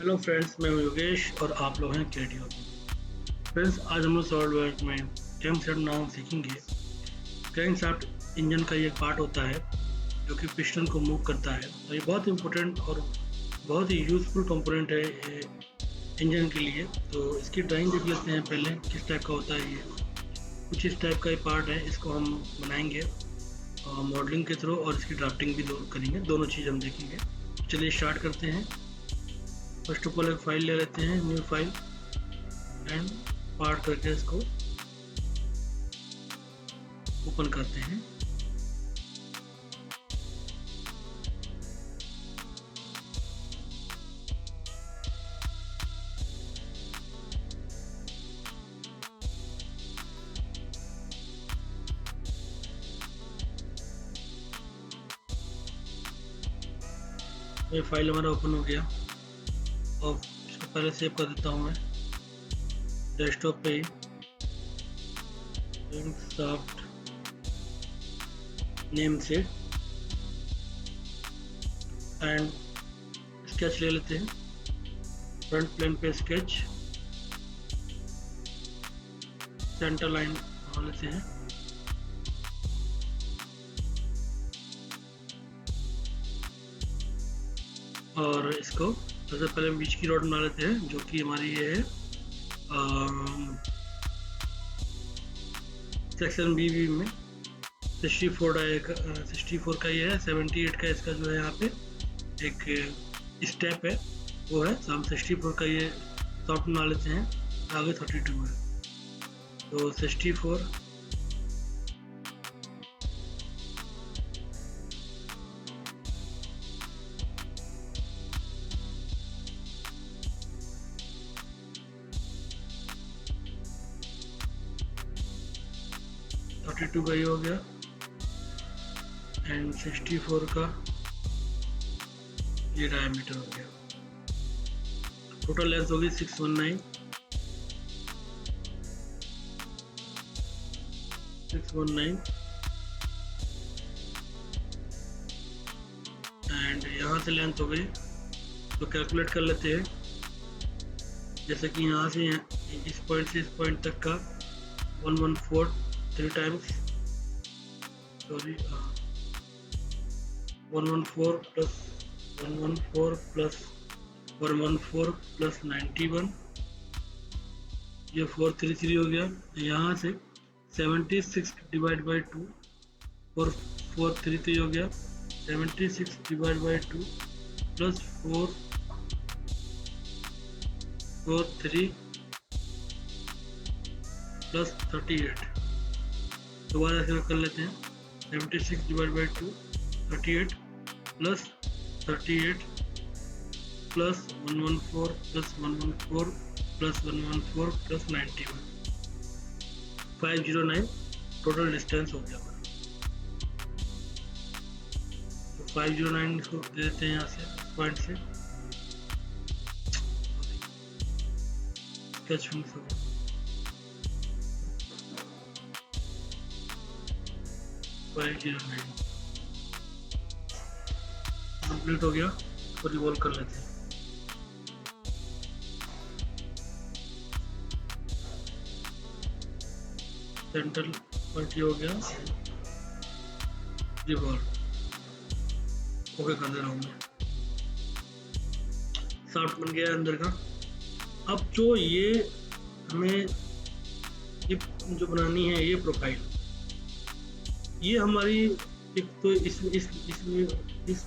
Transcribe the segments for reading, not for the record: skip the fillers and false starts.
Hello friends, मैं योगेश और आप लोग हैं केडियो। फ्रेंड्स, आज हम लोग सॉलिडवर्क में क्रैंकशाफ्ट नाम सीखेंगे। क्रैंकशाफ्ट इंजन का ये पार्ट होता है जो कि पिस्टन को मूव करता है, और ये बहुत इंपॉर्टेंट और बहुत ही यूज़फुल कंपोनेंट है ये इंजन के लिए। तो इसकी ड्राइंग देख लेते हैं पहले, किस टाइप का होता है ये। कुछ इस टाइप का ये पार्ट है, इसको हम बनाएंगे मॉडलिंग के थ्रू, और इसकी ड्राफ्टिंग भी करेंगे। दोनों चीज़ हम देखेंगे। चलिए स्टार्ट करते हैं। फर्स्ट ऑफ ऑल एक फाइल ले लेते हैं, न्यू फाइल, एंड पार्ट करके इसको ओपन करते हैं। ये फाइल हमारा ओपन हो गया, और इसको पहले सेव कर देता हूँ मैं डेस्कटॉप पे ही। क्रैंकशाफ्ट नेम से एंड स्केच ले लेते हैं। फ्रंट प्लेन पे स्केच, सेंटर लाइन बना लेते हैं। और इसको सबसे पहले बीच की रॉड बना लेते हैं, जो कि हमारी ये है सेक्शन बी में 64 का ये है। 78 का इसका जो है यहाँ पे एक स्टेप है, वो है। तो हम 64 का ये सॉफ्ट बना लेते हैं। आगे 32 है, तो 64 32 का ये हो गया, एंड 64 का ये डायमीटर हो गया। टोटल लेंथ होगी 619 एंड यहाँ से लेंथ हो गई, तो कैलकुलेट कर लेते हैं। जैसे कि यहाँ से इस पॉइंट से इस पॉइंट तक का 114 3 times, sorry 114 plus 114 plus 114 plus 91, ये 433 हो गया। यहाँ से 76 डिवाइड बाई 2 और 433 हो गया। 76 डिवाइड बाई 2 प्लस 443 प्लस 38। दोबारा से कर लेते हैं। 76 divide by 2 38 plus 38 plus 114 plus 114 plus 114 plus 91, 509 total distance हो गया हमारा। तो 509 इसको दे देते हैं यहाँ से पॉइंट से। स्केच फिनिश हो गया। 509 कंप्लीट हो गया। तो रिवॉल्व कर लेते हैं। सेंटर पॉइंट हो गया, रिवॉल्व ओके कर दे रहा हूँ मैं। शाफ्ट बन गया अंदर का। अब जो ये हमें ये जो बनानी है, ये प्रोफाइल, ये हमारी एक तो इस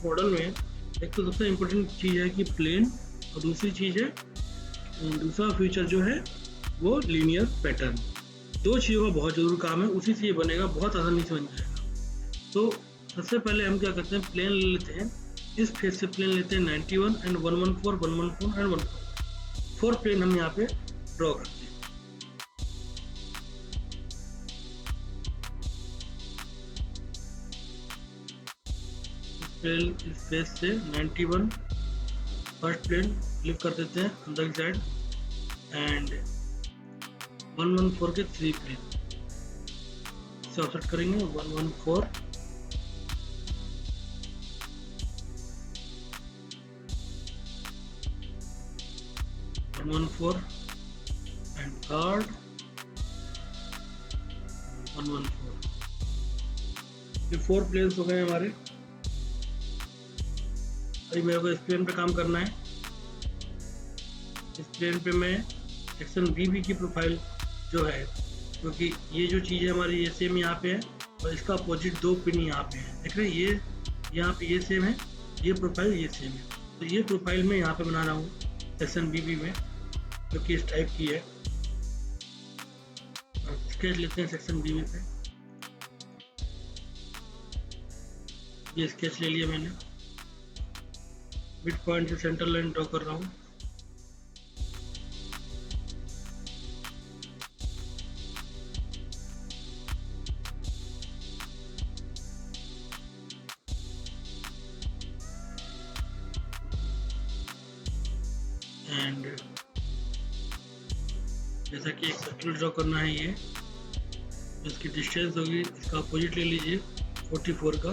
मॉडल में एक तो सबसे इम्पोर्टेंट चीज़ है कि प्लेन, और दूसरी चीज़ है, दूसरा फीचर जो है वो लीनियर पैटर्न। दो चीज़ों का बहुत ज़रूरी काम है, उसी से ये बनेगा, बहुत आसानी से बन जाएगा। तो सबसे पहले हम क्या करते हैं, प्लेन ले लेते हैं। इस फेस से प्लेन लेते हैं 91 एंड 114 114 एंड 114 4 प्लेन हम यहाँ पे ड्रॉ करते हैं। इस फेस से 91 फर्स्ट प्लेन फ्लिप कर देते हैं अंदर की साइड, एंड 114 के 3 प्लेन से ऑफसेट करेंगे। 114 114 114 एंड थर्ड 114। ये 4 प्लेन्स हो गए हमारे। अभी मेरे को इस प्लेन पे काम करना है। इस प्लेन पे मैं सेक्शन बीबी की प्रोफाइल जो है, क्योंकि ये जो चीज़ है हमारी ये सेम यहाँ पे है और इसका अपोजिट 2 पिन यहाँ पे है, देख रहे हैं, ये यहाँ पे ये सेम है, ये प्रोफाइल ये सेम है। तो ये प्रोफाइल मैं यहाँ पे बना रहा हूँ सेक्शन बीबी में, जो कि इस टाइप की है। स्केच लेते हैं सेक्शन बीबी पे। ये स्केच ले लिया मैंने। मिड पॉइंट से सेंटर लाइन ड्रॉ कर रहा हूँ। एंड जैसा कि एक सर्कल ड्रॉ करना है, ये इसकी डिस्टेंस होगी, इसका अपोजिट ले लीजिए 44 का,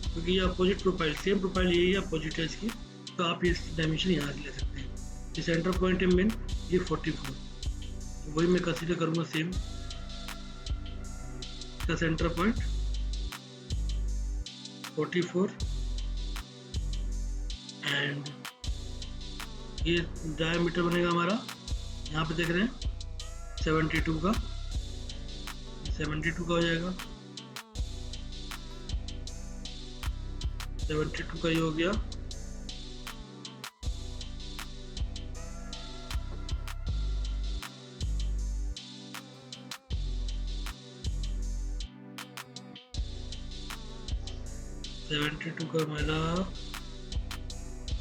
क्योंकि ये अपोजिट प्रोफाइल, सेम प्रोफाइल यही अपोजिट है इसकी, तो आप इसकी डायमेंशन यहाँ से ले सकते हैं। ये सेंटर पॉइंट है मेन, ये 44, तो वही मैं कंसीडर करूँगा सेम इसका सेंटर पॉइंट 44। एंड ये डायमीटर बनेगा हमारा, यहाँ पे देख रहे हैं 72 का, 72 का हो जाएगा, 72 का ही हो गया। का हमारा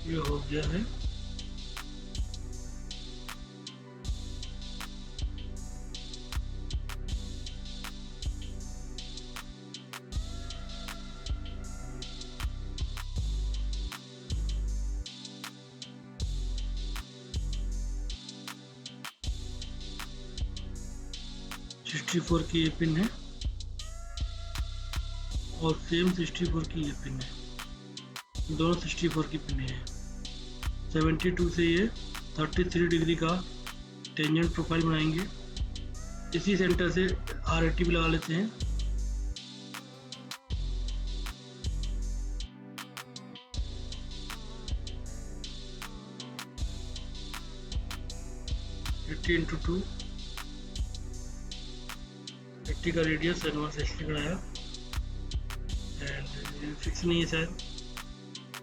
ये हो गया है। फोर की ये पिन है और सेम 64 की ये पिन है, दोनों 64 की पिन है। 72 से ये 33 डिग्री का टेंजेंट प्रोफाइल बनाएंगे। इसी सेंटर से RAT भी लगा लेते हैं। इंटू 2 80 का रेडियस एनवर्स 60 बनाया। एंड फिक्स नहीं है शायद,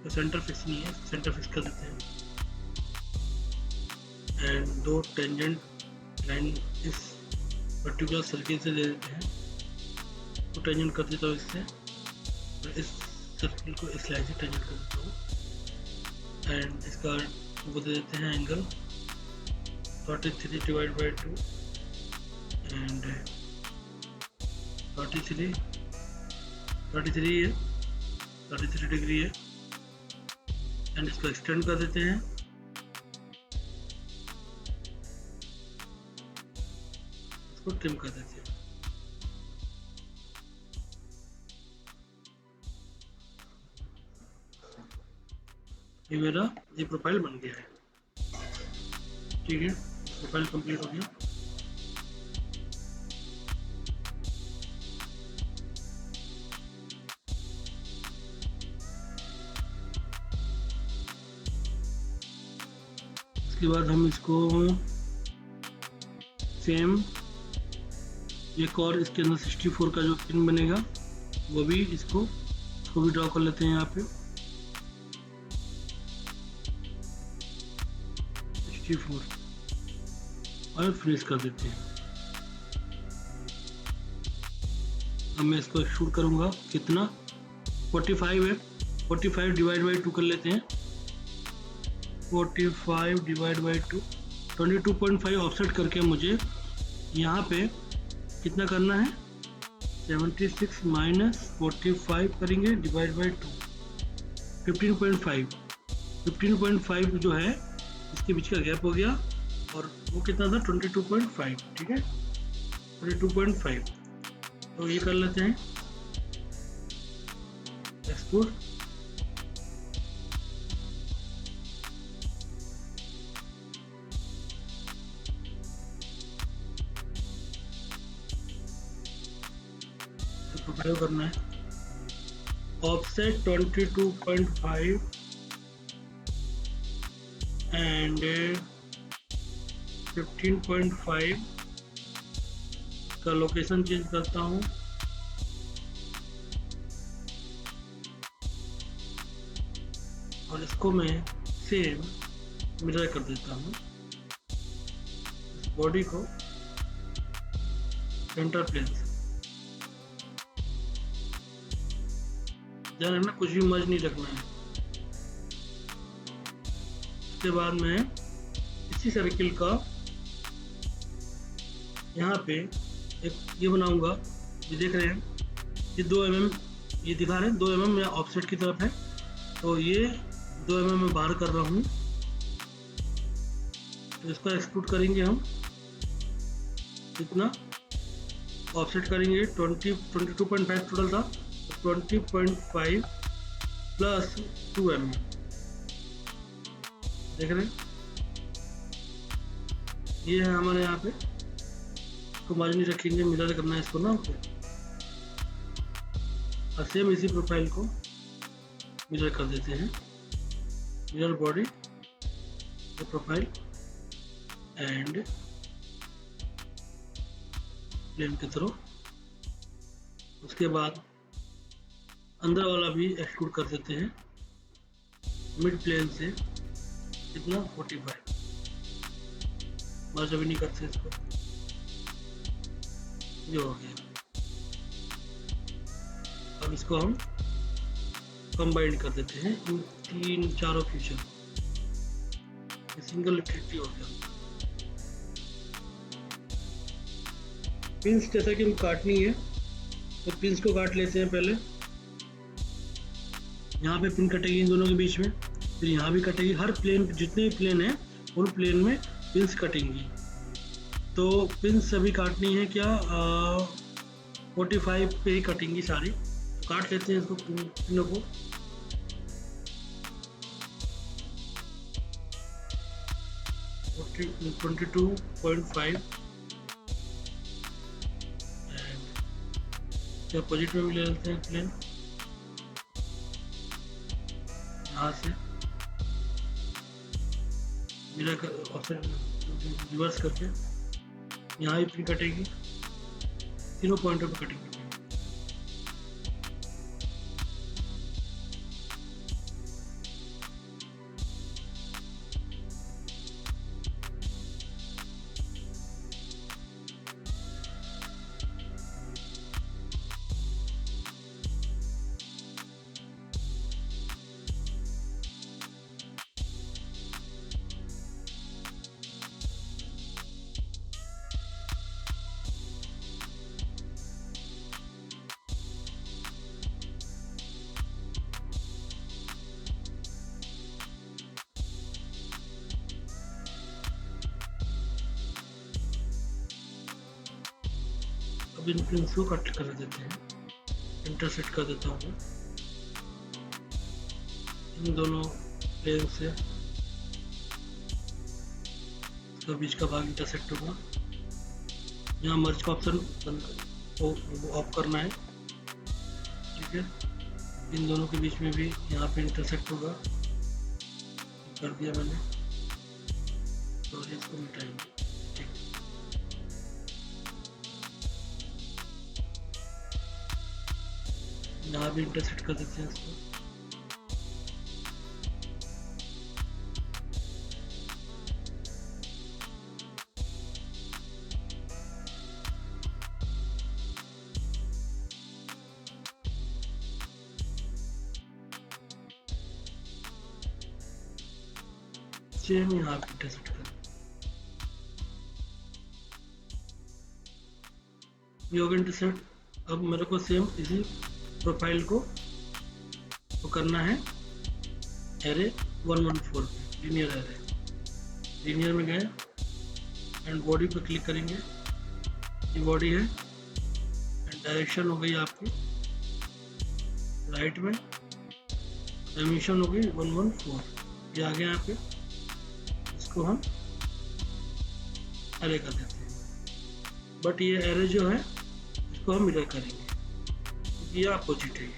तो सेंटर फिक्स नहीं है, सेंटर फिक्स कर देते हैं। एंड 2 टेंजेंट लाइन इस पर्टिकुलर सर्किल से ले लेते हैं, तो टेंजेंट कर देता हूँ इससे, और इस सर्किल को इस लाइन से टेंजेंट कर देता हूँ। एंड इसका वो दे देते हैं एंगल 33 डिवाइड बाई 2 एंड 33 है, 33 डिग्री है। एंड इसको एक्सटेंड कर देते हैं। इसको ट्रिम कर देते हैं। ये मेरा ये प्रोफाइल बन गया है। ठीक है, प्रोफाइल कंप्लीट हो गया। उसके बाद हम इसको सेम एक और इसके अंदर 64 का जो पिन बनेगा वो भी इसको भी ड्रॉ कर लेते हैं यहाँ पे 64 और फिनिश कर देते हैं। अब मैं इसको शूट करूँगा, कितना 45 है, 45 डिवाइड बाई 2 कर लेते हैं। 45 डिवाइड बाई 2 22.5 ऑफसेट करके मुझे यहाँ पे कितना करना है, 76 माइनस 45 करेंगे डिवाइड बाई 2 15.5 जो है इसके बीच का गैप हो गया, और वो कितना था 22.5। ठीक है, 22.5। तो ये कर लेते हैं एक्सपोर्ट। 2.5 करना है, ऑफसेट 22.5 एंड 15.5 का लोकेशन चेंज करता हूँ, और इसको मैं सेम मिरर कर देता हूँ। इस बॉडी को सेंटर प्लेन से, ध्यान रखना कुछ भी मर्ज नहीं रखना है। उसके बाद मैं इसी सर्किल का यहाँ पे एक ये बनाऊंगा, ये देख रहे हैं, ये 2 mm ये दिखा रहे हैं, 2 mm या ऑफसेट की तरफ है, तो ये 2 mm में बाहर कर रहा हूँ। तो इसका एक्सक्लूड करेंगे हम, कितना ऑफसेट करेंगे, 22.5 टोटल था, 20.5 प्लस 2 mm, देख रहे हैं, ये है हमारे यहाँ पे। इसको मार्जिन रखेंगे, मिरर करना है इसको ना हमको, और सेम इसी प्रोफाइल को मिरर कर देते हैं, mirror body profile and plane की तरफ। उसके बाद अंदर वाला भी एक्सक्लूड कर देते हैं, मिड प्लेन से कितना 45, मर्ज अभी नहीं करते इसको, ये हो गया। अब इसको हम कंबाइंड कर देते हैं इन चारों फीचर, सिंगल रिफ्लेक्टिव हो गया। पिंस जैसा कि हम काटनी है तो पिंस को काट लेते हैं पहले। यहाँ पे पिन कटेगी इन दोनों के बीच में, फिर यहाँ भी कटेगी, हर प्लेन जितने भी प्लेन हैं उन प्लेन में पिंस कटेंगी। तो पिंस सभी काटनी है क्या 45 पे ही कटेंगी सारी, तो काट लेते हैं इसको पिनों को। एंड 22.5 एंड अपोजिट में भी ले लेते हैं प्लेन, यहाँ से मिला ऑप्शन रिवर्स करके यहाँ भी पिन कटेगी, तीनों पॉइंटों पर कटेगी। इन पिंस को कट कर देते हैं, इंटरसेक्ट कर देता हूँ इन दोनों प्लेन से, इसका बीच का भाग इंटरसेक्ट होगा। यहाँ मर्ज का ऑप्शन ऑफ करना है, ठीक है। इन दोनों के बीच में भी यहाँ पे इंटरसेक्ट होगा, कर दिया मैंने, तो इसको मिटाएंगे। यहाँ भी इंटरसेक्ट कर देते हैं इसको, सेम यहाँ पे इंटरसेक्ट कर, ये हो गया इंटरसेक्ट। अब मेरे को सेम इसी प्रोफाइल को तो करना है एरे 114 पे, लीनियर एरे, लीनियर में गए एंड बॉडी पे क्लिक करेंगे, ये बॉडी है एंड डायरेक्शन हो गई आपकी राइट में, डायमेंशन हो गई 114, ये आ गया यहाँ पे। इसको हम एरे कर देते हैं, बट ये एरे जो है इसको हम मिरर करेंगे, ये अपोजिट है ये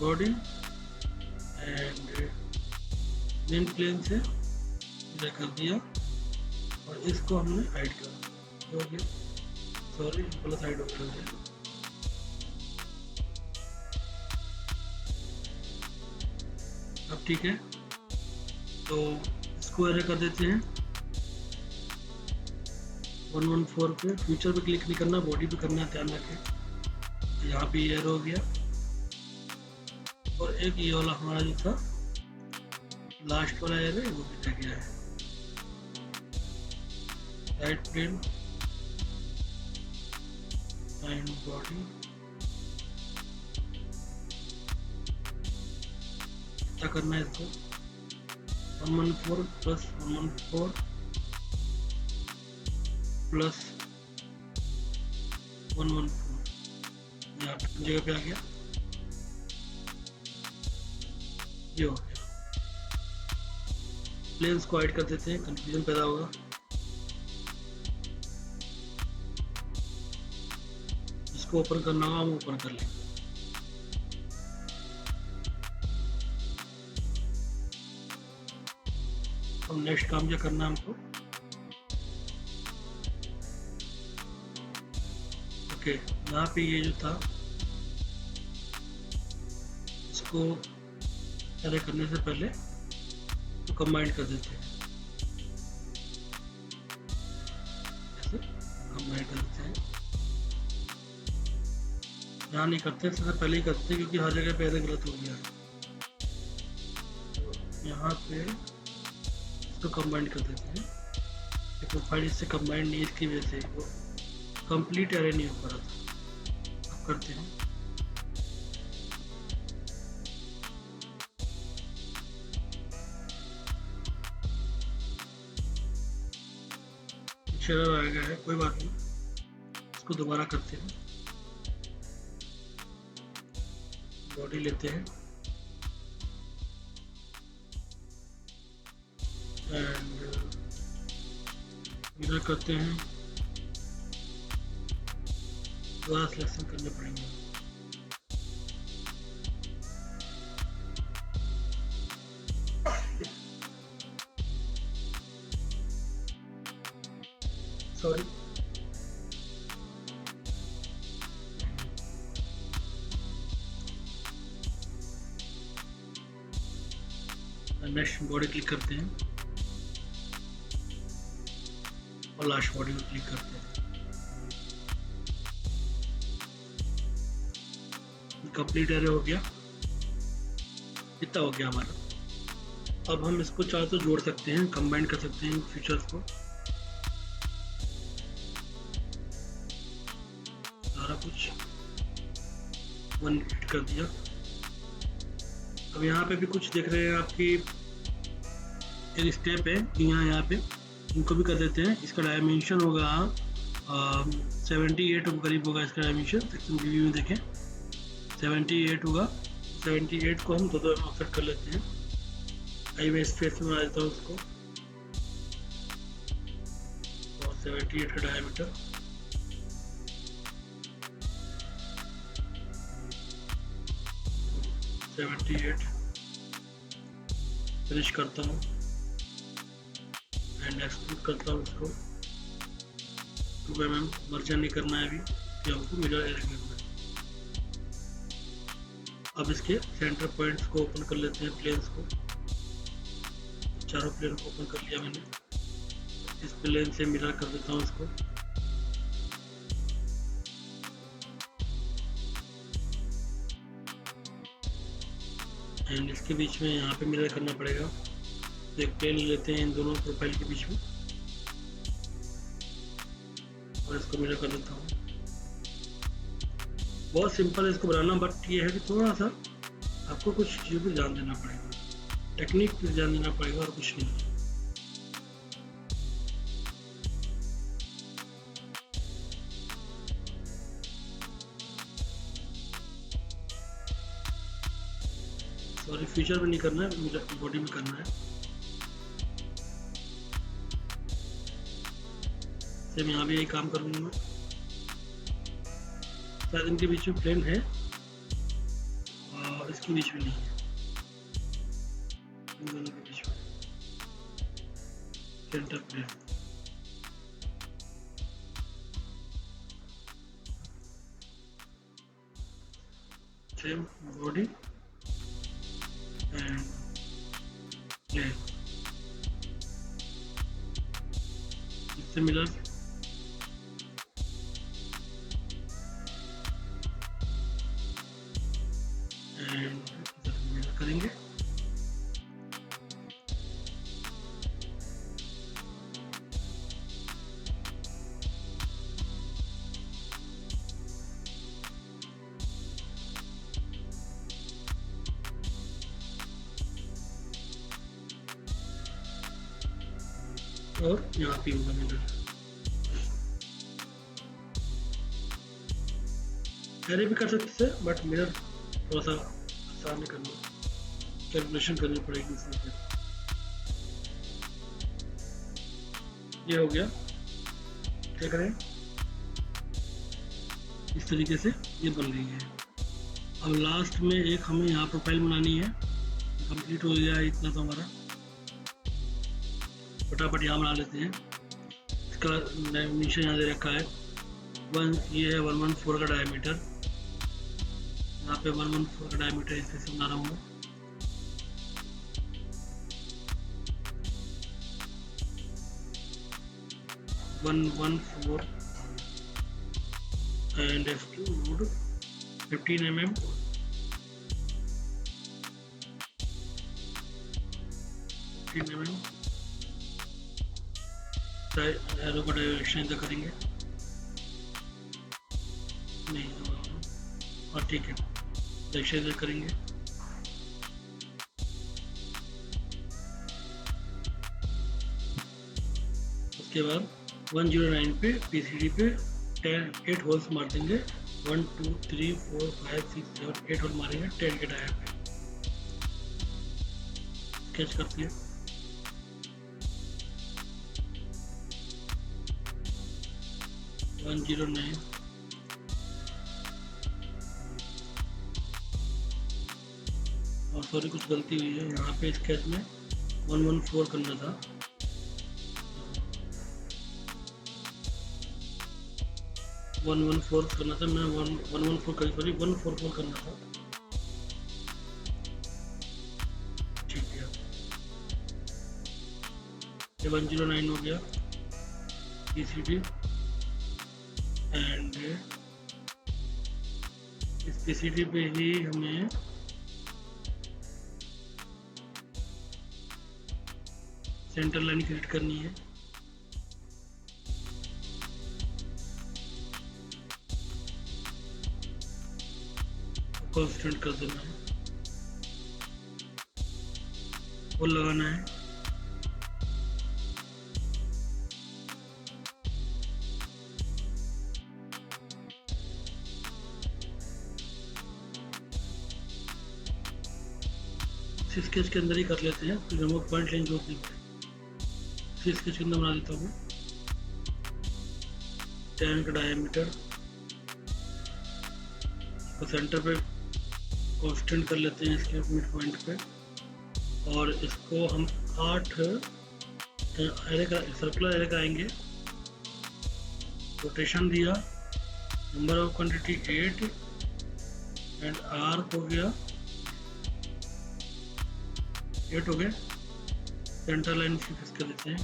बॉडी एंड मेन प्लेन से इधर कर दिया और इसको हमने हाइड करा, हो गया, सॉरी प्लस हाइड हो गया। अब ठीक है, तो इसको एरे कर देते हैं 114 पे। फ्यूचर पे क्लिक नहीं करना, बॉडी पे करना है, ध्यान रखें। यहाँ पे एरो हो गया और एक ये वाला हमारा जो था लास्ट वाला एरे वो भी रह गया है। राइट प्लेन एंड बॉडी क्या करना है इसको 114 प्लस 114 प्लस 114 यहाँ जगह पे आ गया, ये हो गया। प्लेन्स को हाइड कर देते हैं, कंफ्यूजन पैदा होगा। इसको ओपन करना होगा, हम ओपन कर लेंगे। अब नेक्स्ट काम क्या करना है हमको, ओके, यहाँ पे ये जो था इसको एरे करने से पहले तो कंबाइन कर देते हैं, ऐसे कंबाइन कर देते हैं। यहाँ नहीं करते, इससे पहले ही करते हैं क्योंकि हर जगह पे एरे गलत हो गया है। यहाँ पे इसको कंबाइन कर देते हैं, लेकिन फाइल इससे कंबाइन नहीं, इसकी वजह से वो कंप्लीट एरे नहीं हो पा रहा था। अब करते हैं, एरर आ गया है, कोई बात नहीं, इसको दोबारा करते हैं। बॉडी लेते हैं एंड मिरर करते हैं, दोबारा सिलेक्शन करने पड़ेंगे। सॉरी, नेक्स्ट बॉडी क्लिक करते हैं और लास्ट बॉडी को क्लिक करते हैं। कंप्लीट एरे हो गया, इतना हो गया हमारा। अब हम इसको चाहे तो जोड़ सकते हैं, कंबाइन कर सकते हैं फीचर्स को, सारा कुछ 1 कर दिया। अब यहाँ पे भी कुछ देख रहे हैं आपकी एक स्टेप है यहाँ पे, इनको भी कर देते हैं। इसका डायमेंशन होगा 78 के करीब होगा इसका डायमेंशन, सेक्शन रिव्यू में देखें 78 होगा। 78 को हम दो में सेट कर लेते हैं। आई मैं स्पेस में बना देता हूँ उसको, और 78 का डायमीटर, फिनिश करता हूँ एंड एक्सपोर्ट करता हूँ उसको। 2 mm मर्जर नहीं करना है अभी, कि हमको मिरर एरे करना है। अब इसके सेंटर पॉइंट्स को ओपन कर लेते हैं, प्लेन्स को, चारों प्लेन को ओपन कर लिया मैंने। इस प्लेन से मिरर कर देता हूँ इसको, एंड इसके बीच में यहाँ पे मिरर करना पड़ेगा। तो एक प्लेन लेते हैं इन दोनों प्रोफाइल के बीच में और इसको मिरर कर देता हूँ। बहुत सिंपल है इसको बनाना, बट ये है कि थोड़ा सा आपको कुछ चीज़ों पर ध्यान देना पड़ेगा, टेक्निक पर ध्यान देना पड़ेगा और कुछ नहीं। सॉरी, फीचर में नहीं करना है, मुझे बॉडी में करना है। सेम यहाँ भी यही काम करूँगा मैं। शायद इनके बीच में प्लेन है और इसके बीच में नहीं है, इन दोनों के बीच में centre plane. Same body and plane similar. End करेंगे और यहाँ पे होगा मिरर। ऐरे भी कर सकते थे बट मिरर थोड़ा सा आसान है करना, कैलकुलेशन करनी पड़ेगी इसमें। ये हो गया, क्या करें, इस तरीके से ये बन गई है। अब लास्ट में एक हमें यहाँ प्रोफाइल बनानी है। कंप्लीट हो गया इतना तो हमारा, फटाफट यहाँ बना लेते हैं। इसका नीचे यहाँ दे रखा है ये है 114 का डायमीटर। यहाँ पे 114 का डायमीटर इसे से बना रहा हूँ। And extrude 15 mm, 15 mm arrow का डायरेक्शन इधर करेंगे नहीं, और ठीक है डायरेक्शन इधर करेंगे। उसके बाद 109 पे पीसीडी पे 8 होल्स मार देंगे। 1 2 3 4 5 6 7 8 होल मारेंगे 10 के डायर पे। स्केच करती है और सॉरी कुछ गलती हुई है यहाँ पे, स्केच में 114 करना था। 114 करना था, मैं 114 कर सॉरी 144 करना था। ठीक है, ये 109 हो गया पीसीडी। एंड इस पीसीडी पे ही हमें सेंटर लाइन क्रिएट करनी है। कांस्टेंट कर देना है और लगाना है। स्केच के अंदर ही कर लेते हैं, फिर रिमूव पॉइंट लेंगे जरूरत नहीं पड़ेगी। स्केच के अंदर बना देता हूँ 10 का डायमीटर और सेंटर पे कांस्टेंट कर लेते हैं इसके मिड पॉइंट पे। और इसको हम 8 एरे का सर्कुलर एरे कराएंगे। रोटेशन दिया, number of quantity 8 and arc हो गया 8 हो गए। सेंटर लाइन फिक्स कर देते हैं।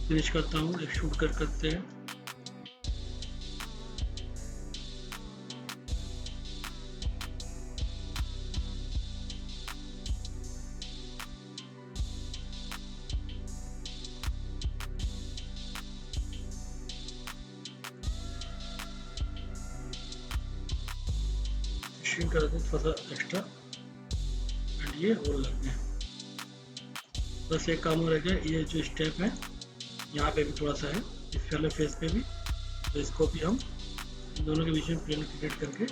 फिनिश करता हूँ, एक शूट करते हैं। कर देते हैं थोड़ा सा एक्स्ट्रा एंड ये होल लग गया। बस एक काम हो रह गया, ये जो स्टेप है यहाँ पे भी थोड़ा सा है, इस वाले फेस पे भी, तो इसको भी हम दोनों के बीच में प्लेन क्रिएट करके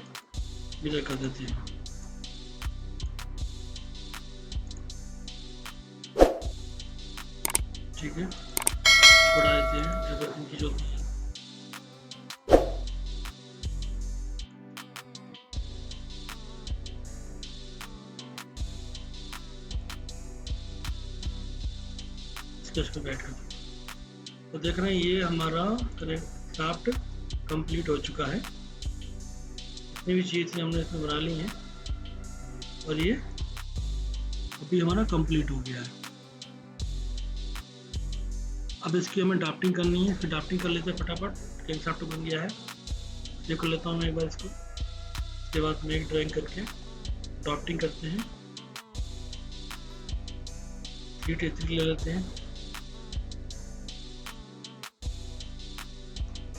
मिरर कर देते हैं। ठीक है, बढ़ा देते हैं अगर इनकी जो स्केच पे बैठ कर। तो देख रहे हैं ये हमारा करेक्ट शाफ्ट कंप्लीट हो चुका है। जितनी भी चीज़ें हमने इसमें बना ली हैं और ये अभी हमारा कंप्लीट हो गया है। अब इसकी हमें ड्राफ्टिंग करनी है, फिर ड्राफ्टिंग कर लेते हैं फटाफट। कैम शाफ्ट बन गया है, ये कर लेता हूँ मैं एक बार इसको। उसके बाद में एक ड्राइंग करके ड्राफ्टिंग करते हैं। 3 ले लेते हैं,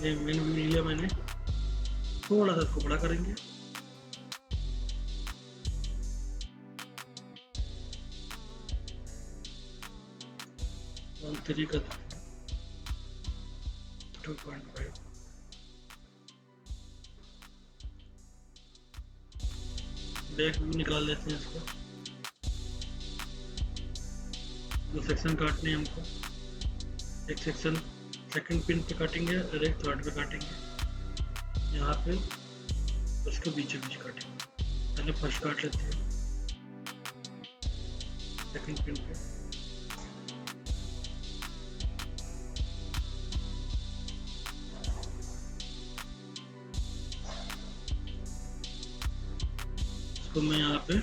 ये मेन व्यू लिया मैंने। थोड़ा सा इसको बड़ा करेंगे, का 2.5। बैक व्यू निकाल लेते हैं इसको। दो सेक्शन काटने हैं हमको, एक सेक्शन सेकंड पिन पे काटेंगे और एक थर्ड पे काटेंगे। यहाँ पे उसके बीचों बीच काटेंगे। पहले फर्स्ट काट लेते हैं सेकंड पिन पे। इसको मैं यहाँ पे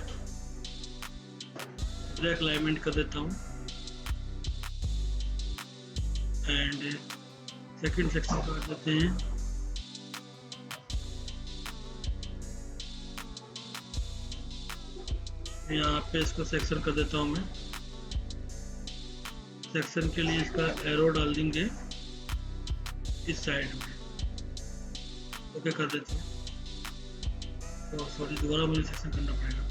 ब्लैक अलाइनमेंट कर देता हूँ एंड सेकंड सेक्शन काट देते हैं। यहाँ पे इसको सेक्शन कर देता हूँ मैं। सेक्शन के लिए इसका एरो डाल देंगे इस साइड में। ओके कर देते हैं। तो सॉरी, दोबारा मुझे सेक्शन करना पड़ेगा।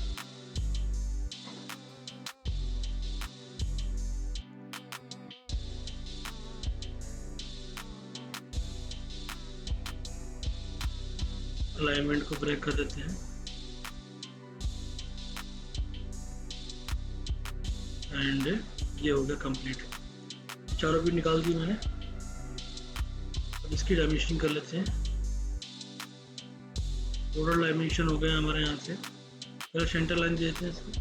अलाइनमेंट को ब्रेक कर देते हैं एंड ये हो गया कंप्लीट। चारों भी निकाल दी मैंने। अब इसकी डायमेंशनिंग कर लेते हैं। टोटल डायमेंशन हो गया हमारे यहाँ से। पहले सेंटर लाइन देते हैं इसको।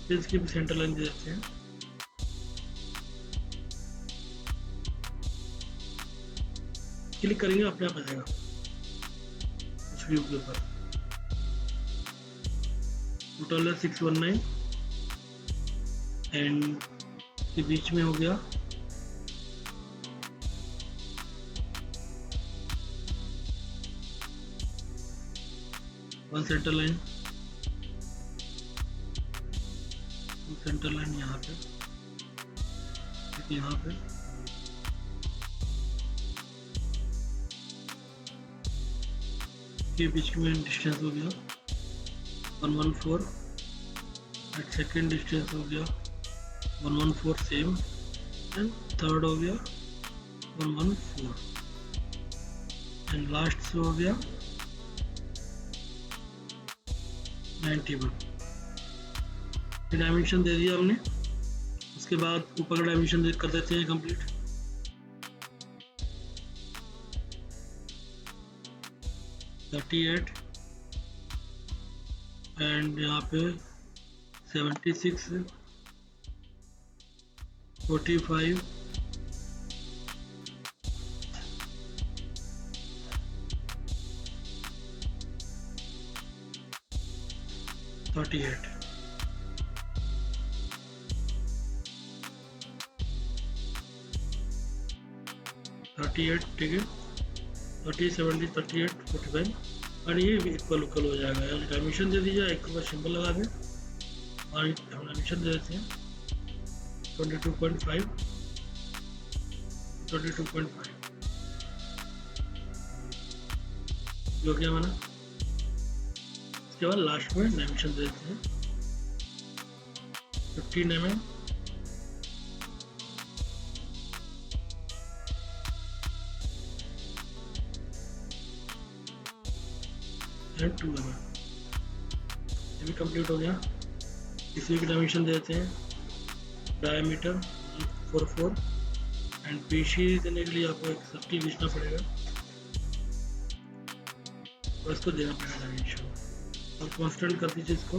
फिर इसकी भी सेंटर लाइन दे देते हैं। क्लिक करेंगे अपने आप आ जाएगा उस व्यू के ऊपर। टोटल है 619 एंड के बीच में हो गया 1 सेंटर लाइन, सेंटर लाइन यहाँ पे, यहाँ पे के बीच में डिस्टेंस हो गया 114 एंड सेकेंड डिस्टेंस हो गया 114 सेम एंड थर्ड हो गया 114 एंड लास्ट हो गया 91। डायमेंशन दे दिया हमने। उसके बाद ऊपर का डायमेंशन कर देते हैं कंप्लीट। एंड यहाँ पे 76 45 38 38 ठीक है। 30 70 38 45 और ये इक्वल हो जाएगा। यानी डायमेंशन दे दीजिए, एक बार सिंबल लगा दें और हम डायमेंशन दे देते हैं 22.5 22.5 जो क्या मैंने। इसके बाद लास्ट में डायमेंशन दे देते हैं 15 mm एंड 2 mm। ये भी कंप्लीट हो गया। इसमें की डायमेंशन देते हैं डायमीटर 144 एंड पीसी देने के लिए आपको एक सर्किल खींचना पड़ेगा और इसको देना पड़ेगा डायमेंशन। और कांस्टेंट कर दीजिए इसको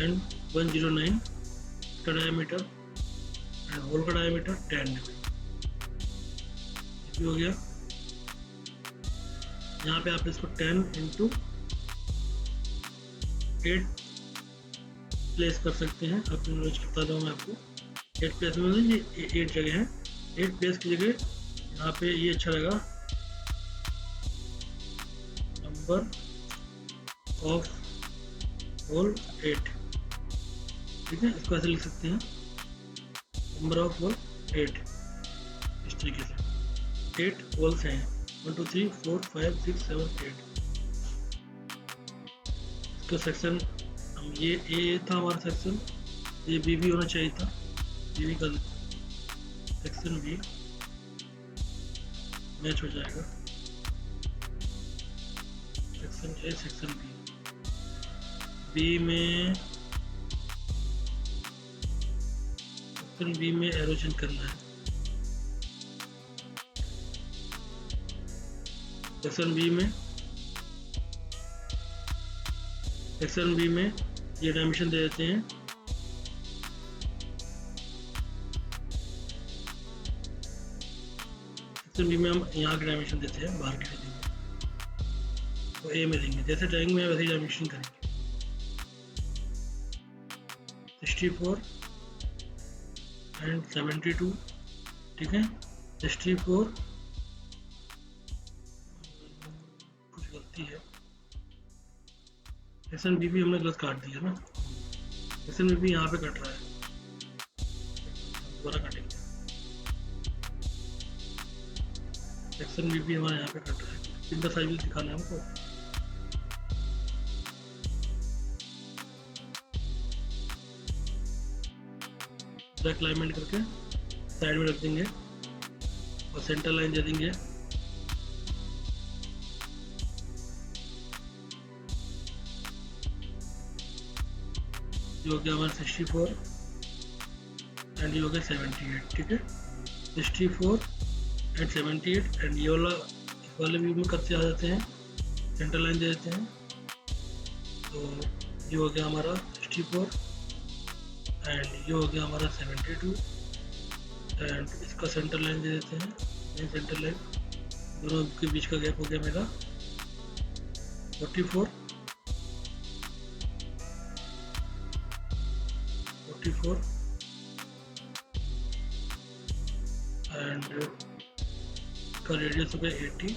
एंड 109 का डायमीटर एंड होल का डायमीटर 10 हो गया। यहाँ पे आप इसको 10 इंटू 8 प्लेस कर सकते हैं। अपनी नॉलेज बता दूँ मैं आपको 8 प्लेस में ये 8 जगह हैं। 8 प्लेस की जगह यहाँ पे ये अच्छा रहेगा नंबर ऑफ होल 8, ठीक है। इसको ऐसे लिख सकते हैं नंबर ऑफ होल 8 इस तरीके से 8 होल्स हैं 1 2 3 4 5 6 7 8। इसका सेक्शन हम ये ए था हमारा सेक्शन, ये बी भी होना चाहिए था, बी भी कर सेक्शन बी मैच हो जाएगा सेक्शन ए सेक्शन बी में सेक्शन बी में एरो चेंज करना है। सेक्शन बी में ये डायमेंशन दे देते हैं सेक्शन बी में हम यहाँ के डायमेंशन देते हैं, बाहर के लिए देंगे तो ए में देंगे, जैसे ड्राइंग में वैसे ही डायमेंशन करेंगे 64 एंड 72, ठीक है। 64 कुछ गलती है, सेक्शन बी भी हमने गलत काट दिया ना, सेक्शन बी भी यहाँ पे कट रहा है, दोबारा काटेंगे। सेक्शन बी भी हमारे यहाँ पे कट रहा है, इनका साइज भी दिखाना है हमको। ब्लैक अलाइनमेंट करके साइड में रख देंगे और सेंटर लाइन दे देंगे। ये हो गया हमारा 64 एंड ये हो गया 78, ठीक है। 64 एंड 78 एंड ये वाला इस वाले व्यू में कब से आ जाते हैं, सेंटर लाइन दे देते हैं। तो ये हो गया हमारा 64 एंड ये हो गया हमारा 72 एंड इसका सेंटर लाइन दे देते हैं। ये सेंटर लाइन दोनों के बीच का गैप हो गया मेरा 44 एंड इसका रेडियस हो गया 80।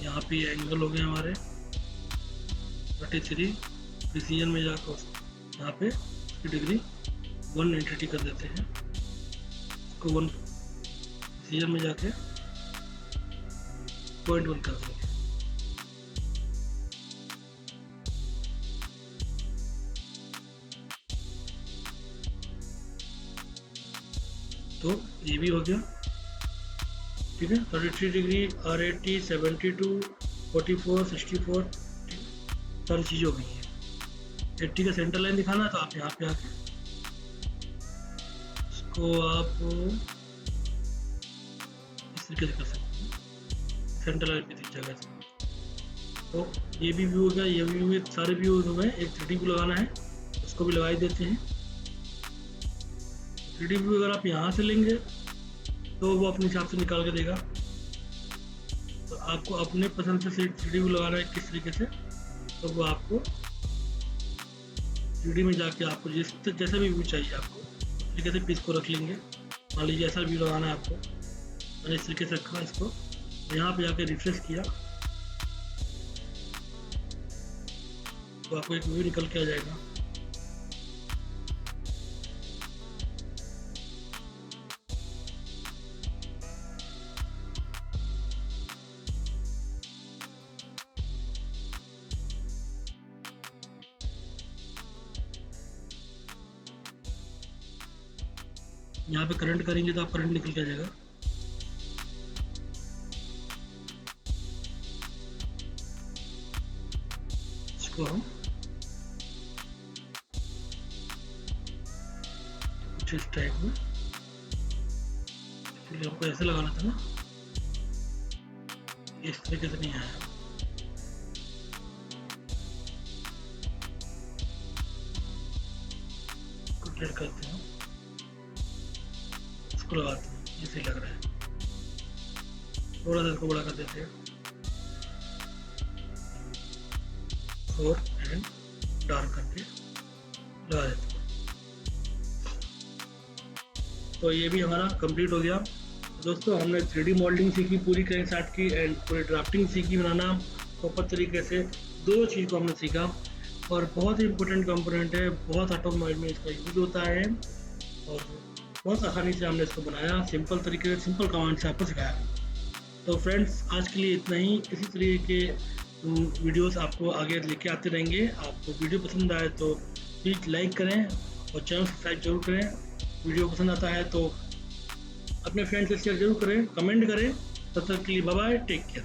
यहाँ पे एंगल हो गए हमारे 33, प्रिसीजन में जाकर यहाँ पे डिग्री 180 कर देते हैं, इसको 1 प्रिसीजन में जाके 0.1 कर देंगे। तो ये भी हो गया, ठीक है। 33 डिग्री, R80, 72, 44, 64 सारी चीज़ हो गई है। 80 का सेंटर लाइन दिखाना है तो आप यहाँ पे आके इसको आप इस तरीके से कर सकते हैं, सेंटर लाइन पे दिख जाएगा इसमें। तो ये भी व्यू हो गया, ये व्यू में सारे व्यू हो गए। एक 3D व्यू लगाना है, उसको भी लगा ही देते हैं। 3D व्यू अगर आप यहाँ से लेंगे तो वो अपने हिसाब से निकाल के देगा, तो आपको अपने पसंद से 3D व्यू लगाना है किस तरीके से, तो वो आपको 3D में जाके आपको जैसा भी व्यू चाहिए आपको उस तरीके से पीस को रख लेंगे। मान लीजिए ऐसा व्यू लगाना है आपको, मैंने इस तरीके से रखा इसको, यहाँ पे जाके रिफ्रेश किया तो आपको एक व्यू निकल के आ जाएगा। यहाँ पे करंट करेंगे तो आप करंट निकल के आ जाएगा। इसको हम कुछ इस टाइप में। एक्चुअली आपको ऐसे लगाना था ना, इस तरीके से नहीं आया। क्लियर करते हैं, इसको लगाते हैं, ऐसे लग रहा है। थोड़ा सा इसको बड़ा कर देते हैं, 4 एंड डार्क करके लगा देते हैं। तो ये भी हमारा कंप्लीट हो गया। दोस्तों हमने 3D मॉडलिंग सीखी पूरी क्रैंक शाफ्ट की एंड पूरी ड्राफ्टिंग सीखी बनाना प्रॉपर तरीके से। दो चीज़ को हमने सीखा और बहुत ही इंपॉर्टेंट कंपोनेंट है, बहुत ऑटोमोबाइल में इसका यूज होता है और बहुत आसानी से हमने इसको बनाया, सिंपल तरीके से, सिंपल कमांड से आपको सिखाया। तो फ्रेंड्स आज के लिए इतना ही। इसी तरीके के वीडियोस आपको आगे लेके आते रहेंगे। आपको वीडियो पसंद आए तो प्लीज़ लाइक करें और चैनल सब्सक्राइब जरूर करें। वीडियो पसंद आता है तो अपने फ्रेंड्स से शेयर जरूर करें, कमेंट करें। तब तक के लिए बाय बाय, टेक केयर।